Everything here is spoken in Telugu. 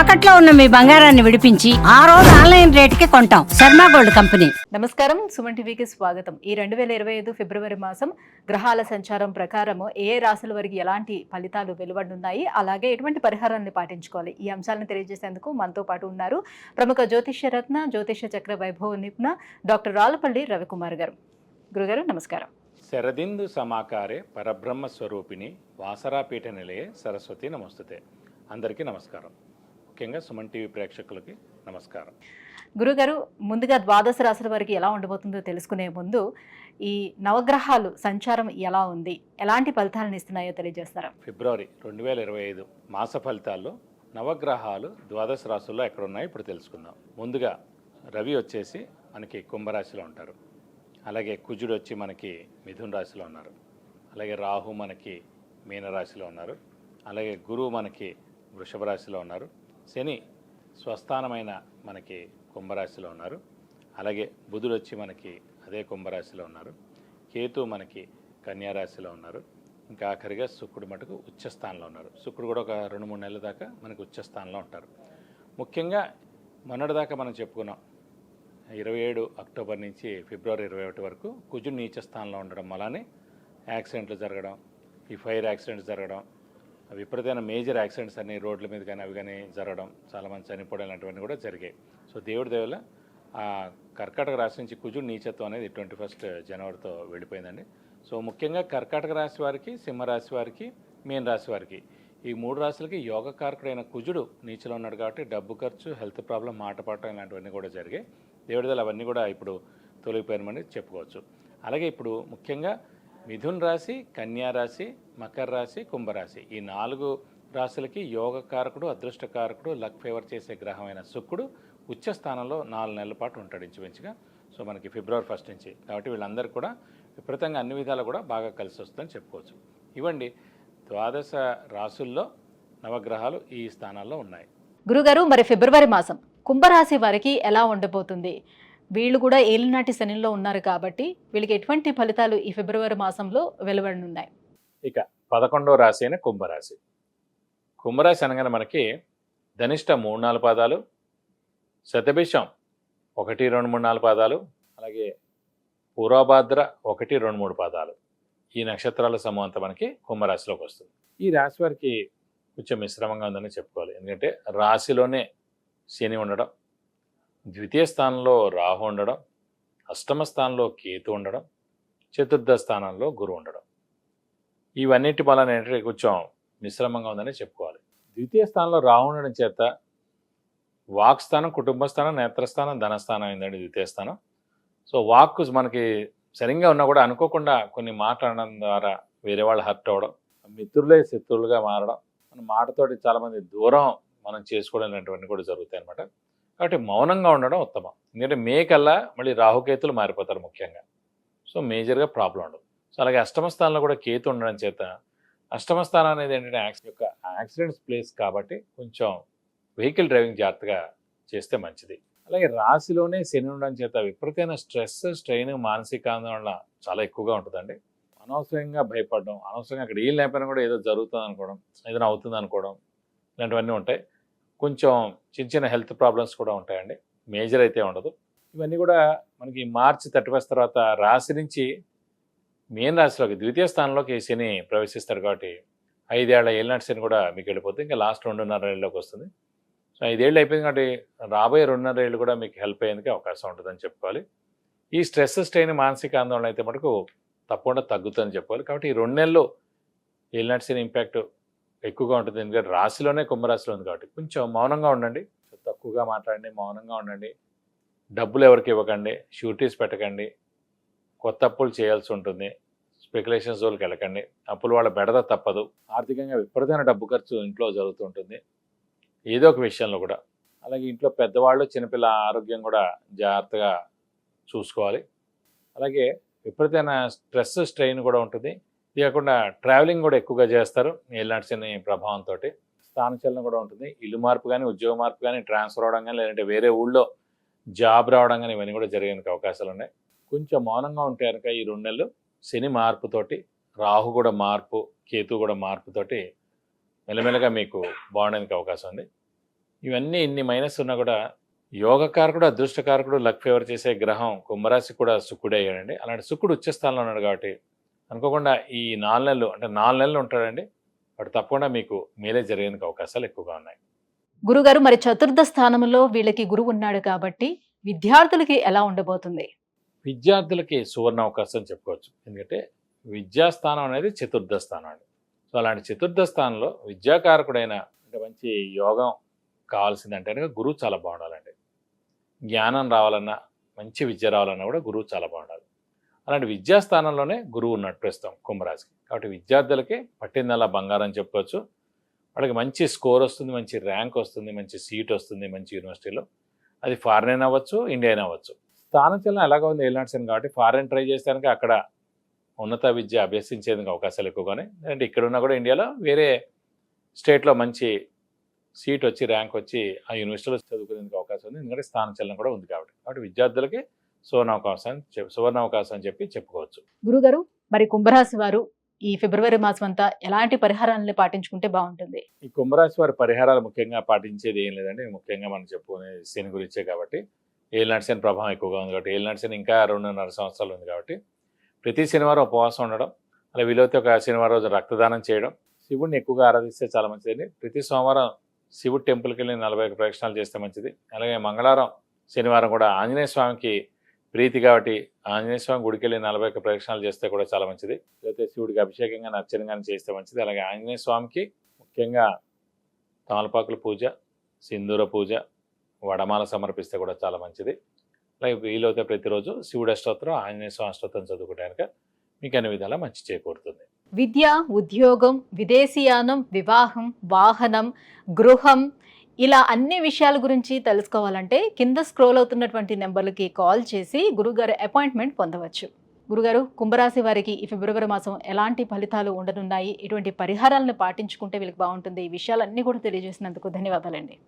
తాకట్లో ఉన్న మీ బంగారాన్ని విడిపించి ఆ రోజు ఆన్లైన్ రేటుకి కొంటాం. Sharma gold company. నమస్కారం, సుమన్ టీవీకి స్వాగతం. ఈ 2025 ఫిబ్రవరి మాసం గ్రహాల సంచారం ప్రకారం ఏ రాశుల వారికి ఎలాంటి ఫలితాలు వెలువడనున్నాయి, అలాగే ఎటువంటి పరిహారాన్ని పాటించుకోవాలి, ఈ అంశాలను తెలియజేసేందుకు మనతో పాటు ఉన్నారు ప్రముఖ జ్యోతిష్య రత్న జ్యోతిష్య చక్ర వైభవ నిపుణ డాక్టర్ రాళ్లపల్లి రవికుమార్ గారు. గురుగారు నమస్కారం. శరదిందు సమాకారే పరబ్రహ్మ స్వరూపిణి వాసరాపీఠ నిలయే సరస్వతి నమస్తుతే. అందరికీ నమస్కారం. ముఖ్యంగా సుమన్ టీవీ ప్రేక్షకులకి నమస్కారం. గురుగారు, ముందుగా ద్వాదశ రాశుల వారికి ఎలా ఉండబోతుందో తెలుసుకునే ముందు ఈ నవగ్రహాలు సంచారం ఎలా ఉంది, ఎలాంటి ఫలితాలను ఇస్తున్నాయో తెలియజేస్తారా? ఫిబ్రవరి 2025 మాస ఫలితాల్లో నవగ్రహాలు ద్వాదశ రాశుల్లో ఎక్కడున్నాయో ఇప్పుడు తెలుసుకుందాం. ముందుగా రవి వచ్చేసి మనకి కుంభరాశిలో ఉంటారు. అలాగే కుజుడు వచ్చి మనకి మిథున రాశిలో ఉన్నారు. అలాగే రాహు మనకి మీనరాశిలో ఉన్నారు. అలాగే గురువు మనకి వృషభ రాశిలో ఉన్నారు. శని స్వస్థానమైన మనకి కుంభరాశిలో ఉన్నారు. అలాగే బుధుడు వచ్చి మనకి అదే కుంభరాశిలో ఉన్నారు. కేతు మనకి కన్యారాశిలో ఉన్నారు. ఇంకా ఆఖరిగా శుక్రుడు మటుకు ఉచ్చస్థానంలో ఉన్నారు. శుక్రుడు కూడా ఒక 2-3 నెలల దాకా మనకి ఉచ్చస్థానంలో ఉంటారు. ముఖ్యంగా మొన్నటిదాకా మనం చెప్పుకున్నాం, 27 అక్టోబర్ నుంచి ఫిబ్రవరి 21 వరకు కుజుడు నీచ స్థానంలో ఉండడం వల్లనే యాక్సిడెంట్లు జరగడం, ఈ ఫైర్ యాక్సిడెంట్స్ జరగడం, విపరీతమైన మేజర్ యాక్సిడెంట్స్ అన్ని రోడ్ల మీద కానీ అవి కానీ జరగడం, చాలామంది చనిపోవడం లాంటివన్నీ కూడా జరిగాయి. సో దేవుడి దేవల ఆ కర్కాటక రాశి నుంచి కుజుడు నీచత్వం అనేది 21 జనవరితో వెళ్ళిపోయిందండి. సో ముఖ్యంగా కర్కాటక రాశి వారికి, సింహరాశి వారికి, మీన రాశి వారికి, ఈ 3 రాశులకి యోగకారకుడైన కుజుడు నీచలో ఉన్నాడు కాబట్టి డబ్బు ఖర్చు, హెల్త్ ప్రాబ్లం, మాట పడటం ఇలాంటివన్నీ కూడా జరిగాయి. దేవుడిదలు అవన్నీ కూడా ఇప్పుడు తొలగిపోయినమని చెప్పుకోవచ్చు. అలాగే ఇప్పుడు ముఖ్యంగా మిథున్ రాశి, కన్యా రాశి, మకర రాశి, కుంభరాశి, ఈ 4 రాశులకి యోగకారకుడు, అదృష్టకారకుడు, లక్ ఫేవర్ చేసే గ్రహమైన శుక్రుడు ఉచ్చ స్థానంలో 4 నెలల పాటు ఉంటాడు ఇంచుమించుగా. సో మనకి ఫిబ్రవరి 1 నుంచి. కాబట్టి వీళ్ళందరూ కూడా విపరీతంగా అన్ని విధాలు కూడా బాగా కలిసి వస్తుందని చెప్పుకోవచ్చు. ఇవ్వండి ద్వాదశ రాశుల్లో నవగ్రహాలు ఈ స్థానాల్లో ఉన్నాయి. గురుగారు, మరి ఫిబ్రవరి మాసం కుంభరాశి వారికి ఎలా ఉండబోతుంది? వీళ్ళు కూడా ఏలినాటి శనిలో ఉన్నారు కాబట్టి వీళ్ళకి ఎటువంటి ఫలితాలు ఈ ఫిబ్రవరి మాసంలో వెలువడనున్నాయి? ఇక 11వ రాశి అయిన కుంభరాశి. కుంభరాశి అనగానే మనకి ధనిష్ట 3-4 పాదాలు, శతభిషం 1, 2, 3, 4 పాదాలు, అలాగే పూర్వభాద్ర 1, 2, 3 పాదాలు, ఈ నక్షత్రాల సమూహంతో మనకి కుంభరాశిలోకి వస్తుంది. ఈ రాశి వారికి కొంచెం మిశ్రమంగా ఉందని చెప్పుకోవాలి. ఎందుకంటే రాశిలోనే శని ఉండడం, ద్వితీయ స్థానంలో రాహు ఉండడం, అష్టమ స్థానంలో కేతు ఉండడం, చతుర్థ స్థానంలో గురువు ఉండడం, ఇవన్నిటి వలన ఏంటంటే కొంచెం మిశ్రమంగా ఉందని చెప్పుకోవాలి. ద్వితీయ స్థానంలో రాహు ఉండడం చేత వాక్ స్థానం, కుటుంబ స్థానం, నేత్రస్థానం, ధనస్థానం అయిందండి ద్వితీయ స్థానం. సో వాక్ మనకి సరిగ్గా ఉన్నా కూడా అనుకోకుండా కొన్ని మాట్లాడడం ద్వారా వేరే వాళ్ళు హర్ట్ అవ్వడం, మిత్రులే శత్రువులుగా మారడం, మన మాటతోటి చాలామంది దూరం మనం చేసుకోవడం ఇలాంటివన్నీ కూడా జరుగుతాయి అన్నమాట. కాబట్టి మౌనంగా ఉండడం ఉత్తమం. ఎందుకంటే మే కల్లా మళ్ళీ రాహుకేతులు మారిపోతారు ముఖ్యంగా. సో మేజర్గా ప్రాబ్లం ఉండదు. సో అలాగే అష్టమ స్థానంలో కూడా కేతు ఉండడం చేత అష్టమ స్థానం అనేది ఏంటంటే యాక్సిడెంట్స్ ప్లేస్ కాబట్టి కొంచెం వెహికల్ డ్రైవింగ్ జాగ్రత్తగా చేస్తే మంచిది. అలాగే రాశిలోనే శని ఉండడం చేత విపరీతమైన స్ట్రెస్, స్ట్రెయిన్, మానసిక ఆందోళన చాలా ఎక్కువగా ఉంటుందండి. అనవసరంగా భయపడడం, అనవసరంగా అక్కడ ఏం లేకపోయినా కూడా ఏదో జరుగుతుంది అనుకోవడం, ఏదైనా అవుతుంది అనుకోవడం, ఇలాంటివన్నీ ఉంటాయి. కొంచెం చిన్న హెల్త్ ప్రాబ్లమ్స్ కూడా ఉంటాయండి, మేజర్ అయితే ఉండదు. ఇవన్నీ కూడా మనకి మార్చి 31 తర్వాత రాశి నుంచి మీన రాశిలోకి ద్వితీయ స్థానంలోకి శని ప్రవేశిస్తాడు కాబట్టి 5 ఏళ్ల ఏళ్ళనాటి శని కూడా మీకు వెళ్ళిపోతుంది. ఇంకా లాస్ట్ 2.5 ఏళ్ళలోకి వస్తుంది. సో 5 ఏళ్ళు అయిపోయింది కాబట్టి రాబోయే 2.5 ఏళ్ళు కూడా మీకు హెల్ప్ అయ్యేందుకు అవకాశం ఉంటుందని చెప్పుకోవాలి. ఈ స్ట్రెస్, స్ట్రెయిన్, మానసిక ఆందోళన అయితే మటుకు తప్పకుండా తగ్గుతుందని చెప్పుకోవాలి. కాబట్టి ఈ 2 నెలలు ఏళ్ళనాటి శని ఇంపాక్ట్ ఎక్కువగా ఉంటుంది. ఎందుకంటే రాశిలోనే కుంభరాశిలో ఉంది కాబట్టి కొంచెం మౌనంగా ఉండండి, తక్కువగా మాట్లాడండి, మౌనంగా ఉండండి. డబ్బులు ఎవరికి ఇవ్వకండి, షూరిటీస్ పెట్టకండి, కొత్త అప్పులు చేయాల్సి ఉంటుంది, స్పెక్యులేషన్స్ జోలికి వెళ్ళకండి. అప్పులు వాళ్ళ బెడద తప్పదు. ఆర్థికంగా విపరీతమైన డబ్బు ఖర్చు ఇంట్లో జరుగుతుంటుంది ఏదో ఒక విషయంలో కూడా. అలాగే ఇంట్లో పెద్దవాళ్ళు, చిన్నపిల్ల ఆరోగ్యం కూడా జాగ్రత్తగా చూసుకోవాలి. అలాగే విపరీతమైన స్ట్రెస్, స్ట్రెయిన్ కూడా ఉంటుంది. ఇది కాకుండా ట్రావెలింగ్ కూడా ఎక్కువగా చేస్తారు ఏళ్ళనాటి శని ప్రభావంతో. స్థానచలనం కూడా ఉంటుంది. ఇల్లు మార్పు కానీ, ఉద్యోగ మార్పు కానీ, ట్రాన్స్ఫర్ అవడం కానీ, లేదంటే వేరే ఊళ్ళో జాబ్ రావడం కానీ ఇవన్నీ కూడా జరిగేందుకు అవకాశాలు ఉన్నాయి. కొంచెం మౌనంగా ఉంటే కనుక ఈ 2 నెలలు శని మార్పుతోటి, రాహు కూడా మార్పు, కేతు కూడా మార్పుతోటి మెల్లమెల్లగా మీకు బాగుండడానికి అవకాశం ఉంది. ఇవన్నీ ఇన్ని మైనస్ ఉన్నా కూడా యోగకారకుడు, అదృష్టకారకుడు, లక్ ఫేవర్ చేసే గ్రహం కుంభరాశి కూడా శుక్రుడే అయ్యాడండి. అలాంటి శుక్రుడు ఉచ్చ స్థానంలో ఉన్నాడు కాబట్టి అనుకోకుండా ఈ 4 నెలలు అంటే 4 నెలలు ఉంటాడండి. వాడు తప్పకుండా మీకు మేలే జరిగేందుకు అవకాశాలు ఎక్కువగా ఉన్నాయి. గురుగారు, మరి చతుర్థ స్థానంలో వీళ్ళకి గురువు ఉన్నాడు కాబట్టి విద్యార్థులకి ఎలా ఉండబోతుంది? విద్యార్థులకి సువర్ణ అవకాశం చెప్పుకోవచ్చు. ఎందుకంటే విద్యాస్థానం అనేది చతుర్థ స్థానం అండి. సో అలాంటి చతుర్థ స్థానంలో విద్యాకారకుడైన అంటే మంచి యోగం కావాల్సిందంటే కనుక గురువు చాలా బాగుండాలండి. జ్ఞానం రావాలన్నా, మంచి విద్య రావాలన్నా కూడా గురువు చాలా బాగుండాలి. అలాంటి విద్యాస్థానంలోనే గురువు ఉన్నట్టు ప్రస్తుతం కుంభరాశికి. కాబట్టి విద్యార్థులకి పట్టిందల్లా బంగారం చెప్పుకోవచ్చు. వాళ్ళకి మంచి స్కోర్ వస్తుంది, మంచి ర్యాంక్ వస్తుంది, మంచి సీట్ వస్తుంది మంచి యూనివర్సిటీలో. అది ఫారెన్ అవ్వచ్చు, ఇండియా అవ్వచ్చు. స్థానచలనం ఎలాగో ఉంది ఏలినాటి శని కాబట్టి ఫారెన్ ట్రై చేస్తానికి అక్కడ ఉన్నత విద్య అభ్యసించేందుకు అవకాశాలు ఎక్కువగానే. అంటే ఇక్కడ ఉన్నా కూడా ఇండియాలో వేరే స్టేట్లో మంచి సీట్ వచ్చి ర్యాంక్ వచ్చి ఆ యూనివర్సిటీలో చదువుకునేందుకు అవకాశం ఉంది. ఎందుకంటే స్థానచలనం కూడా ఉంది కాబట్టి విద్యార్థులకి సువర్ణ అవకాశం అని చెప్పి చెప్పుకోవచ్చు. గురుగారు, మరి కుంభరాశి వారు ఈ ఫిబ్రవరి మాసం అంతా ఎలాంటి పరిహారాలను పాటించుకుంటే బాగుంటుంది? ఈ కుంభరాశి వారి పరిహారాలు ముఖ్యంగా పాటించేది ఏం లేదండి. ముఖ్యంగా మనం చెప్పుకునే శని గురించే కాబట్టి ఏలినాటి శని ప్రభావం ఎక్కువగా ఉంది కాబట్టి ఏలినాటి శని ఇంకా 2.5 సంవత్సరాలు ఉంది కాబట్టి ప్రతి శనివారం ఉపవాసం ఉండడం, అలా వీలైతే ఒక శనివారం రోజు రక్తదానం చేయడం, శివుడిని ఎక్కువగా ఆరాధిస్తే చాలా మంచిదండి. ప్రతి సోమవారం శివుడు టెంపుల్కి వెళ్ళి 41 ప్రదక్షిణాలు చేస్తే మంచిది. అలాగే మంగళవారం, శనివారం కూడా ఆంజనేయ స్వామికి ప్రీతి కాబట్టి ఆంజనేయ స్వామి గుడికి వెళ్ళి 41 ప్రదక్షిణాలు చేస్తే కూడా చాలా మంచిది. లేకపోతే శివుడికి అభిషేకంగా అర్చనగా చేస్తే మంచిది. అలాగే ఆంజనేయ స్వామికి ముఖ్యంగా తమలపాకుల పూజ, సింధూర పూజ, వడమాల సమర్పిస్తే కూడా చాలా మంచిది. అలాగే వీలైతే ప్రతిరోజు శివుడు అష్టోత్తరం, ఆంజనేయ స్వామి అష్టోత్తరం చదువుకోవడానికి మీకు అన్ని విధాలా మంచి చేకూరుతుంది. విద్య, ఉద్యోగం, విదేశీయానం, వివాహం, వాహనం, గృహం, ఇలా అన్ని విషయాల గురించి తెలుసుకోవాలంటే కింద స్క్రోల్ అవుతున్నటువంటి నెంబర్లకి కాల్ చేసి గురుగారు అపాయింట్మెంట్ పొందవచ్చు. గురుగారు, కుంభరాశి వారికి ఈ ఫిబ్రవరి మాసం ఎలాంటి ఫలితాలు ఉండనున్నాయి, ఎటువంటి పరిహారాలను పాటించుకుంటే వీళ్ళకి బాగుంటుంది, ఈ విషయాలన్నీ కూడా తెలియజేసినందుకు ధన్యవాదాలండి.